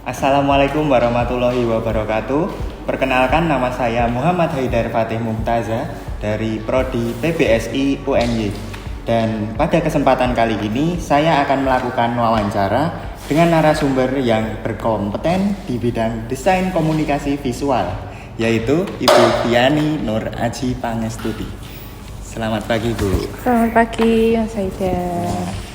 Assalamualaikum warahmatullahi wabarakatuh. Perkenalkan, nama saya Muhammad Haidar Fatih Mumtaza dari Prodi PBSI UNY. Dan pada kesempatan kali ini saya akan melakukan wawancara dengan narasumber yang berkompeten di bidang desain komunikasi visual, yaitu Ibu Viani Nur Aji Pangestuti. Selamat pagi, Bu. Selamat pagi, Mas Haidar.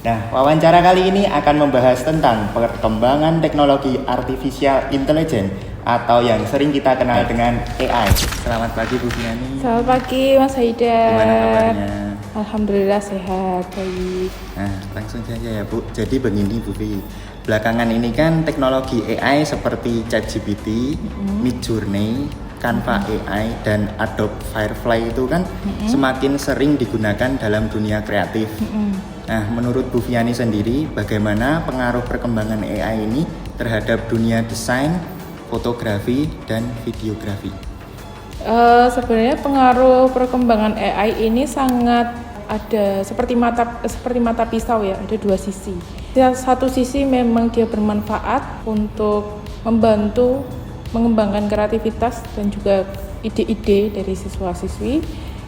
Nah, wawancara kali ini akan membahas tentang perkembangan teknologi artificial intelligence atau yang sering kita kenal dengan AI. Selamat pagi, Bu Viani. Selamat pagi, Mas Haidar. Gimana kabarnya? Alhamdulillah sehat, baik. Nah, langsung saja ya, Bu. Jadi begini, Bu Vi. Belakangan ini kan teknologi AI seperti ChatGPT, Midjourney, Canva AI, dan Adobe Firefly itu kan semakin sering digunakan dalam dunia kreatif. Nah, menurut Bu Viani sendiri, bagaimana pengaruh perkembangan AI ini terhadap dunia desain, fotografi, dan videografi? Sebenarnya pengaruh perkembangan AI ini sangat ada seperti mata pisau ya, ada dua sisi. Satu sisi memang dia bermanfaat untuk membantu mengembangkan kreativitas dan juga ide-ide dari siswa-siswi.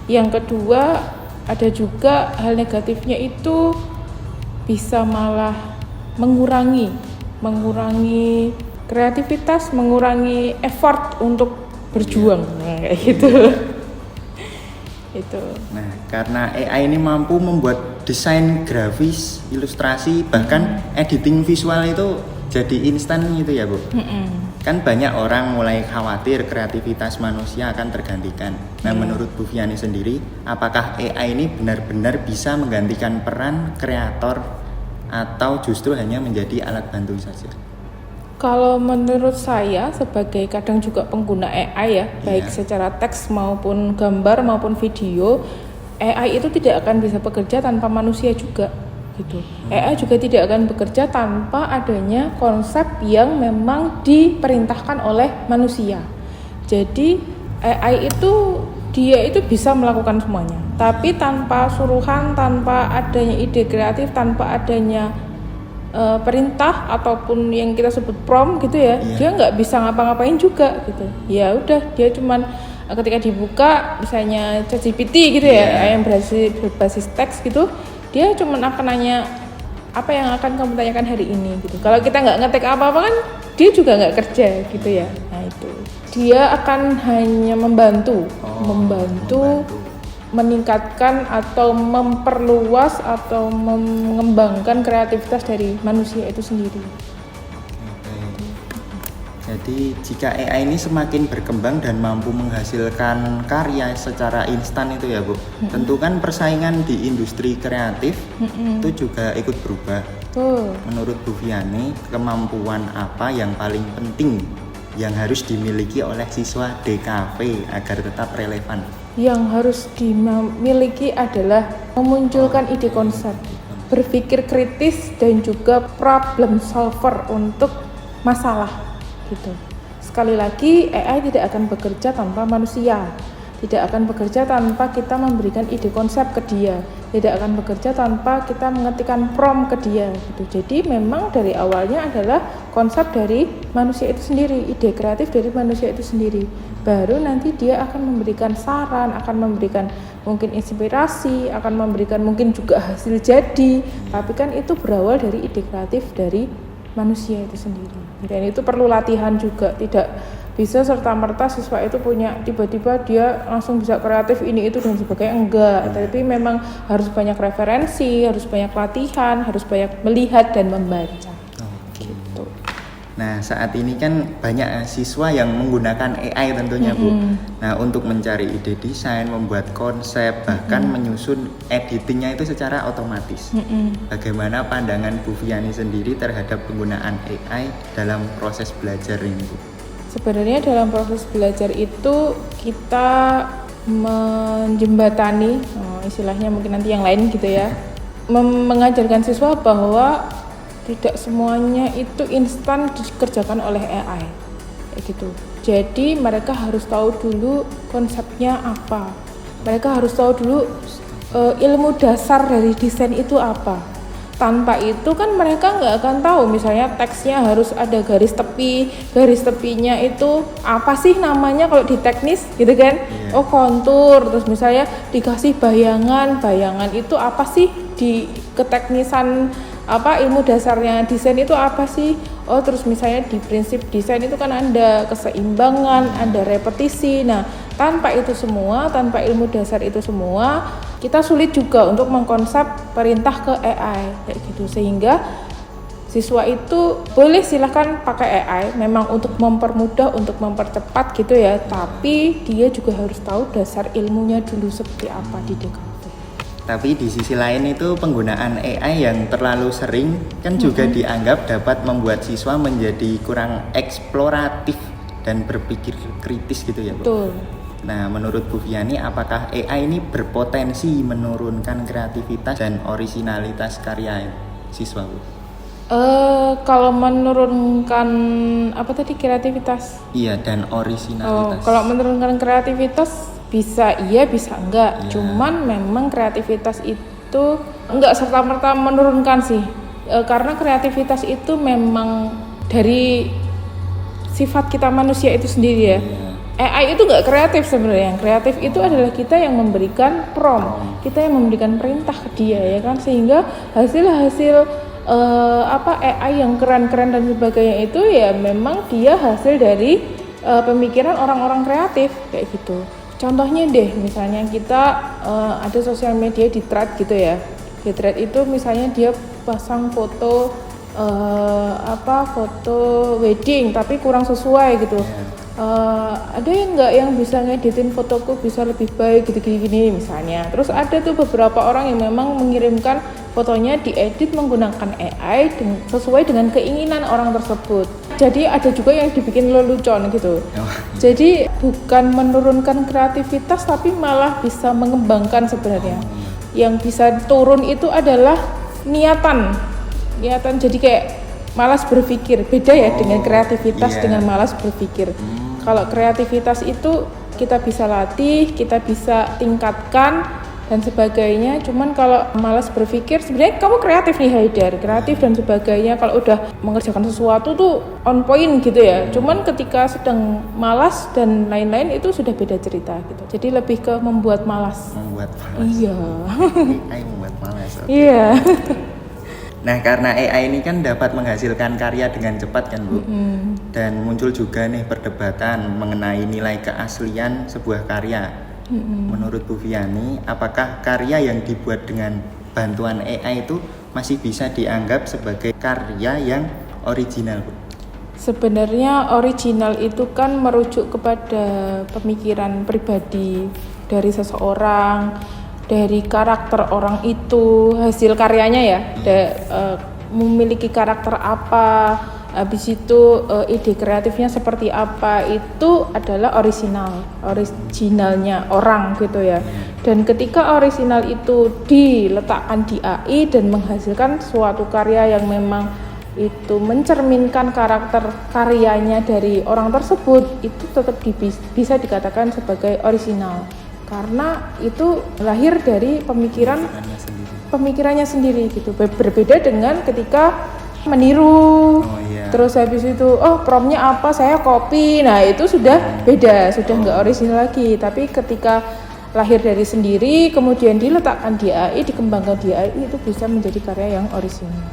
Yang kedua, ada juga hal negatifnya itu bisa malah mengurangi kreativitas, mengurangi effort untuk berjuang, kayak gitu. Itu. Nah, karena AI ini mampu membuat desain grafis, ilustrasi, bahkan editing visual itu jadi instan gitu ya, Bu. Kan banyak orang mulai khawatir kreativitas manusia akan tergantikan. Nah, menurut Bu Viani sendiri, apakah AI ini benar-benar bisa menggantikan peran kreator atau justru hanya menjadi alat bantu saja? Kalau menurut saya sebagai kadang juga pengguna AI ya, baik secara teks maupun gambar maupun video, AI itu tidak akan bisa bekerja tanpa manusia juga. Gitu. AI juga tidak akan bekerja tanpa adanya konsep yang memang diperintahkan oleh manusia. Jadi AI itu dia itu bisa melakukan semuanya, tapi tanpa suruhan, tanpa adanya ide kreatif, tanpa adanya perintah ataupun yang kita sebut prompt gitu ya, dia nggak bisa ngapa-ngapain juga gitu. Ya udah, dia cuman ketika dibuka misalnya ChatGPT gitu ya, yang berbasis teks gitu, dia cuma akan nanya apa yang akan kamu tanyakan hari ini gitu. Kalau kita nggak ngetik apa-apa kan dia juga nggak kerja gitu ya. Nah itu dia akan hanya membantu meningkatkan atau memperluas atau mengembangkan kreativitas dari manusia itu sendiri. Jadi jika AI ini semakin berkembang dan mampu menghasilkan karya secara instan itu ya, Bu, tentu kan persaingan di industri kreatif itu juga ikut berubah. Menurut Bu Viani, kemampuan apa yang paling penting yang harus dimiliki oleh siswa DKV agar tetap relevan? Yang harus dimiliki adalah memunculkan ide konsep, berpikir kritis dan juga problem solver untuk masalah. Gitu. Sekali lagi, AI tidak akan bekerja tanpa manusia, tidak akan bekerja tanpa kita memberikan ide konsep ke dia, tidak akan bekerja tanpa kita mengetikkan prompt ke dia. Gitu. Jadi memang dari awalnya adalah konsep dari manusia itu sendiri, ide kreatif dari manusia itu sendiri. Baru nanti dia akan memberikan saran, akan memberikan mungkin inspirasi, akan memberikan mungkin juga hasil jadi. Tapi kan itu berawal dari ide kreatif dari manusia itu sendiri. Dan itu perlu latihan juga, tidak bisa serta-merta siswa itu punya tiba-tiba dia langsung bisa kreatif ini itu dan sebagainya, enggak. Tapi memang harus banyak referensi, harus banyak latihan, harus banyak melihat dan membaca. Gitu. Nah, saat ini kan banyak siswa yang menggunakan AI tentunya, Bu. Nah, untuk mencari ide desain, membuat konsep, bahkan menyusun editingnya itu secara otomatis. Bagaimana pandangan Bu Viani sendiri terhadap penggunaan AI dalam proses belajar ini, Bu? Sebenarnya dalam proses belajar itu kita menjembatani, istilahnya mungkin nanti yang lain gitu ya, mengajarkan siswa bahwa tidak semuanya itu instan dikerjakan oleh AI, kayak gitu. Jadi mereka harus tahu dulu konsepnya apa. Mereka harus tahu dulu ilmu dasar dari desain itu apa. Tanpa itu kan mereka nggak akan tahu misalnya teksnya harus ada garis tepi, garis tepinya itu apa sih namanya kalau di teknis gitu kan. Oh kontur, terus misalnya dikasih bayangan itu apa sih di keteknisan apa ilmu dasarnya desain itu apa sih. Oh terus misalnya di prinsip desain itu kan ada keseimbangan, ada repetisi. Nah tanpa itu semua, tanpa ilmu dasar itu semua, kita sulit juga untuk mengkonsep perintah ke AI kayak gitu. Sehingga siswa itu boleh silahkan pakai AI memang untuk mempermudah, untuk mempercepat gitu ya, tapi dia juga harus tahu dasar ilmunya dulu seperti apa di DKV. Tapi di sisi lain itu penggunaan AI yang terlalu sering kan juga dianggap dapat membuat siswa menjadi kurang eksploratif dan berpikir kritis gitu ya Bu. Betul. Nah, menurut Bu Viani, apakah AI ini berpotensi menurunkan kreativitas dan orisinalitas karya siswa, Bu? Kalau menurunkan apa tadi kreativitas? Iya, dan orisinalitas. Kalau menurunkan kreativitas bisa iya, bisa enggak. Cuman memang kreativitas itu enggak serta-merta menurunkan sih. Karena kreativitas itu memang dari sifat kita manusia itu sendiri ya. AI itu nggak kreatif sebenarnya. Yang kreatif itu adalah kita yang memberikan prompt, kita yang memberikan perintah ke dia ya kan, sehingga hasil AI yang keren-keren dan sebagainya itu ya memang dia hasil dari pemikiran orang-orang kreatif kayak gitu. Contohnya deh, misalnya kita ada sosial media di thread gitu ya. Di thread itu misalnya dia pasang foto foto wedding tapi kurang sesuai gitu. Ada yang nggak yang bisa ngeditin fotoku bisa lebih baik gitu-gini misalnya. Terus ada tuh beberapa orang yang memang mengirimkan fotonya diedit menggunakan AI sesuai dengan keinginan orang tersebut. Jadi ada juga yang dibikin lelucon gitu. Jadi bukan menurunkan kreativitas tapi malah bisa mengembangkan sebenarnya. Yang bisa turun itu adalah niatan. Jadi kayak malas berpikir. Beda ya dengan kreativitas dengan malas berpikir. Kalau kreativitas itu kita bisa latih, kita bisa tingkatkan dan sebagainya. Cuman kalau malas berpikir, sebenarnya kamu kreatif nih Haidar, kreatif dan sebagainya. Kalau udah mengerjakan sesuatu tuh on point gitu ya. Cuman ketika sedang malas dan lain-lain itu sudah beda cerita gitu. Jadi lebih ke membuat malas. Membuat malas. Iya. AI membuat malas. Okay. Iya. Nah, karena AI ini kan dapat menghasilkan karya dengan cepat kan Bu. Dan muncul juga nih perdebatan mengenai nilai keaslian sebuah karya. Menurut Bu Viani, apakah karya yang dibuat dengan bantuan AI itu masih bisa dianggap sebagai karya yang original, Bu? Sebenarnya original itu kan merujuk kepada pemikiran pribadi dari seseorang, dari karakter orang itu, hasil karyanya ya, memiliki karakter apa, habis itu ide kreatifnya seperti apa, itu adalah originalnya orang gitu ya. Dan ketika original itu diletakkan di AI dan menghasilkan suatu karya yang memang itu mencerminkan karakter karyanya dari orang tersebut, itu tetap bisa dikatakan sebagai original. Karena itu lahir dari pemikirannya sendiri gitu. Berbeda dengan ketika meniru. Terus habis itu promptnya apa, saya copy. Nah, itu sudah beda, sudah nggak original lagi. Tapi ketika lahir dari sendiri kemudian diletakkan di AI, dikembangkan di AI, itu bisa menjadi karya yang original.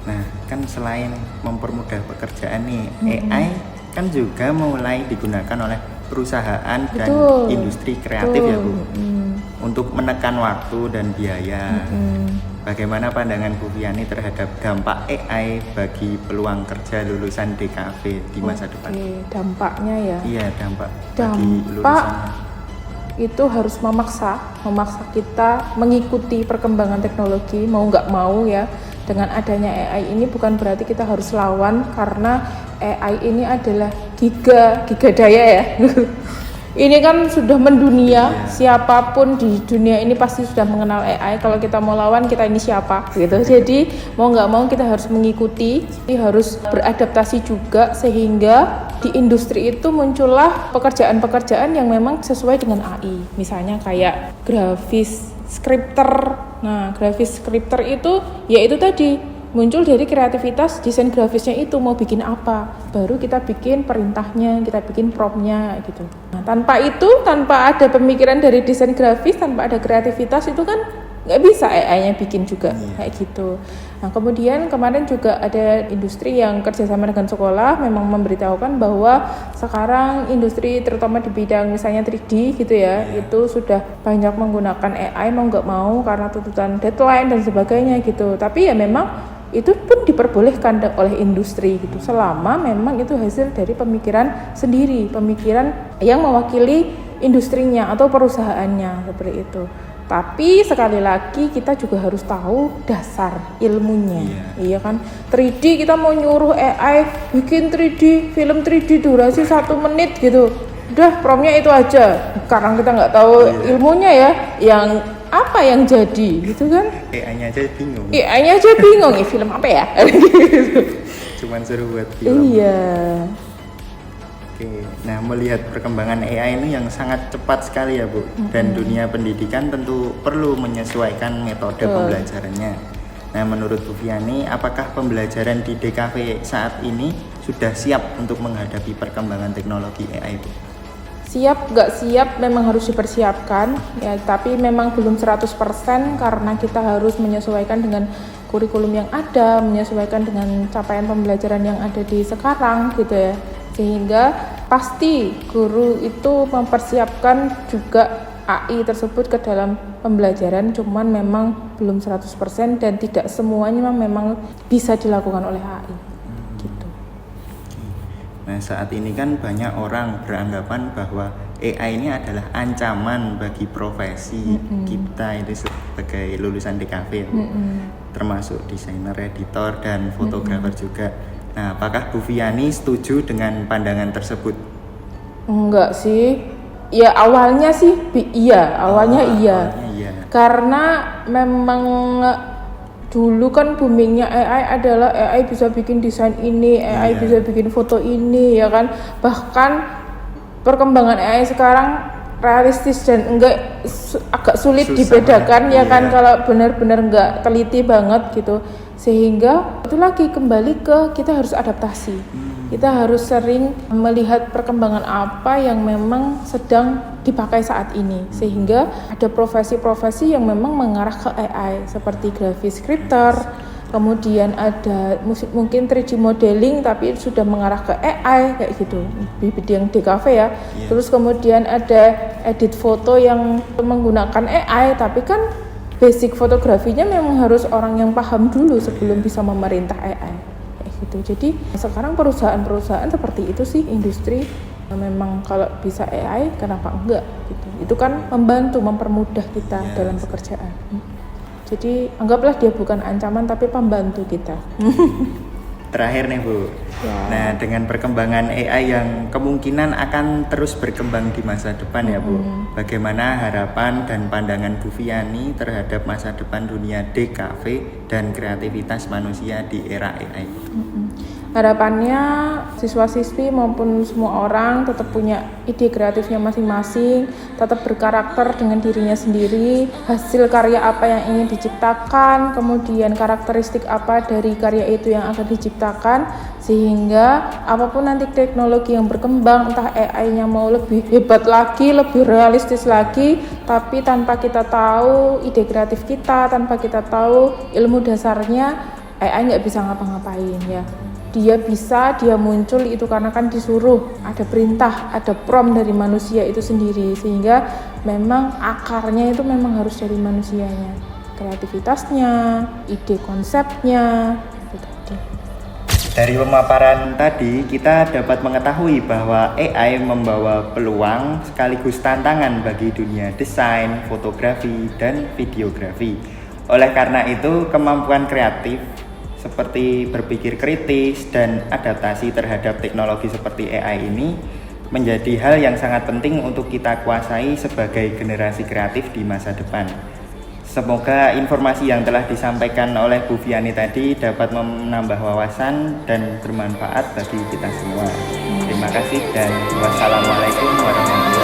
Nah, kan selain mempermudah pekerjaan nih, AI kan juga mulai digunakan oleh perusahaan dan industri kreatif ya Bu, untuk menekan waktu dan biaya. Bagaimana pandangan Bu Viani terhadap dampak AI bagi peluang kerja lulusan DKV di masa depan? Dampaknya ya. Iya, dampak bagi lulusannya. Itu harus memaksa kita mengikuti perkembangan teknologi, mau nggak mau ya. Dengan adanya AI ini bukan berarti kita harus lawan, karena AI ini adalah giga daya ya. Ini kan sudah mendunia, siapapun di dunia ini pasti sudah mengenal AI. Kalau kita mau lawan, kita ini siapa gitu. Jadi mau nggak mau kita harus mengikuti, harus beradaptasi juga, sehingga di industri itu muncullah pekerjaan-pekerjaan yang memang sesuai dengan AI. Misalnya kayak scripter. Nah, grafis scripter itu yaitu tadi muncul dari kreativitas desain grafisnya itu mau bikin apa, baru kita bikin perintahnya, kita bikin promptnya gitu. Nah, tanpa ada pemikiran dari desain grafis, tanpa ada kreativitas itu kan nggak bisa AI-nya bikin juga kayak gitu. Nah, kemudian kemarin juga ada industri yang kerjasama dengan sekolah memang memberitahukan bahwa sekarang industri terutama di bidang misalnya 3D gitu ya, itu sudah banyak menggunakan AI mau nggak mau karena tuntutan deadline dan sebagainya gitu. Tapi ya memang itu pun diperbolehkan oleh industri gitu, selama memang itu hasil dari pemikiran sendiri, pemikiran yang mewakili industrinya atau perusahaannya seperti itu. Tapi sekali lagi kita juga harus tahu dasar ilmunya, iya kan? 3D kita mau nyuruh AI bikin 3D film 3D durasi 1 menit gitu, udah promptnya itu aja. Sekarang kita nggak tahu ilmunya ya, yang apa yang jadi gitu kan? AI-nya aja bingung. AI-nya aja bingung, ini film apa ya? Cuman suruh buat film. Iya. Oke, nah melihat perkembangan AI ini yang sangat cepat sekali ya Bu, dan dunia pendidikan tentu perlu menyesuaikan metode pembelajarannya. Nah menurut Bu Viani, apakah pembelajaran di DKV saat ini sudah siap untuk menghadapi perkembangan teknologi AI Bu? Siap nggak siap memang harus dipersiapkan ya, tapi memang belum 100% karena kita harus menyesuaikan dengan kurikulum yang ada, menyesuaikan dengan capaian pembelajaran yang ada di sekarang gitu ya. Sehingga pasti guru itu mempersiapkan juga AI tersebut ke dalam pembelajaran, cuman memang belum 100% dan tidak semuanya memang bisa dilakukan oleh AI gitu. Nah saat ini kan banyak orang beranggapan bahwa AI ini adalah ancaman bagi profesi kita itu sebagai lulusan DKV, termasuk desainer, editor, dan fotografer juga. Nah, apakah Bu Viani setuju dengan pandangan tersebut? Enggak sih. Ya awalnya sih iya. Awalnya iya. Karena memang dulu kan boomingnya AI adalah AI bisa bikin desain ini, AI bisa bikin foto ini ya kan. Bahkan perkembangan AI sekarang realistis dan agak sulit dibedakan ya kan, kalau benar-benar enggak teliti banget gitu. Sehingga itu lagi kembali ke kita harus adaptasi. Kita harus sering melihat perkembangan apa yang memang sedang dipakai saat ini, sehingga ada profesi-profesi yang memang mengarah ke AI seperti grafis scripter, kemudian ada mungkin 3D modeling tapi sudah mengarah ke AI kayak gitu di bidang DKV ya. Terus kemudian ada edit foto yang menggunakan AI, tapi kan basic fotografinya memang harus orang yang paham dulu sebelum bisa memerintah AI kayak gitu. Jadi sekarang perusahaan-perusahaan seperti itu sih, industri memang kalau bisa AI kenapa enggak gitu. Itu kan membantu, mempermudah kita dalam pekerjaan. Jadi anggaplah dia bukan ancaman tapi pembantu kita. Terakhir nih Bu, nah dengan perkembangan AI yang kemungkinan akan terus berkembang di masa depan ya Bu, bagaimana harapan dan pandangan Bu Viani terhadap masa depan dunia DKV dan kreativitas manusia di era AI? Harapannya siswa-siswi maupun semua orang tetap punya ide kreatifnya masing-masing, tetap berkarakter dengan dirinya sendiri, hasil karya apa yang ingin diciptakan, kemudian karakteristik apa dari karya itu yang akan diciptakan, sehingga apapun nanti teknologi yang berkembang, entah AI-nya mau lebih hebat lagi, lebih realistis lagi, tapi tanpa kita tahu ide kreatif kita, tanpa kita tahu ilmu dasarnya, AI nggak bisa ngapa-ngapain ya. Dia muncul itu karena kan disuruh, ada perintah, ada prompt dari manusia itu sendiri, sehingga memang akarnya itu memang harus dari manusianya, kreativitasnya, ide konsepnya gitu. Dari pemaparan tadi kita dapat mengetahui bahwa AI membawa peluang sekaligus tantangan bagi dunia desain, fotografi, dan videografi. Oleh karena itu, kemampuan kreatif seperti berpikir kritis dan adaptasi terhadap teknologi seperti AI ini menjadi hal yang sangat penting untuk kita kuasai sebagai generasi kreatif di masa depan. Semoga informasi yang telah disampaikan oleh Bu Viani tadi dapat menambah wawasan dan bermanfaat bagi kita semua. Terima kasih dan wassalamualaikum warahmatullahi wabarakatuh.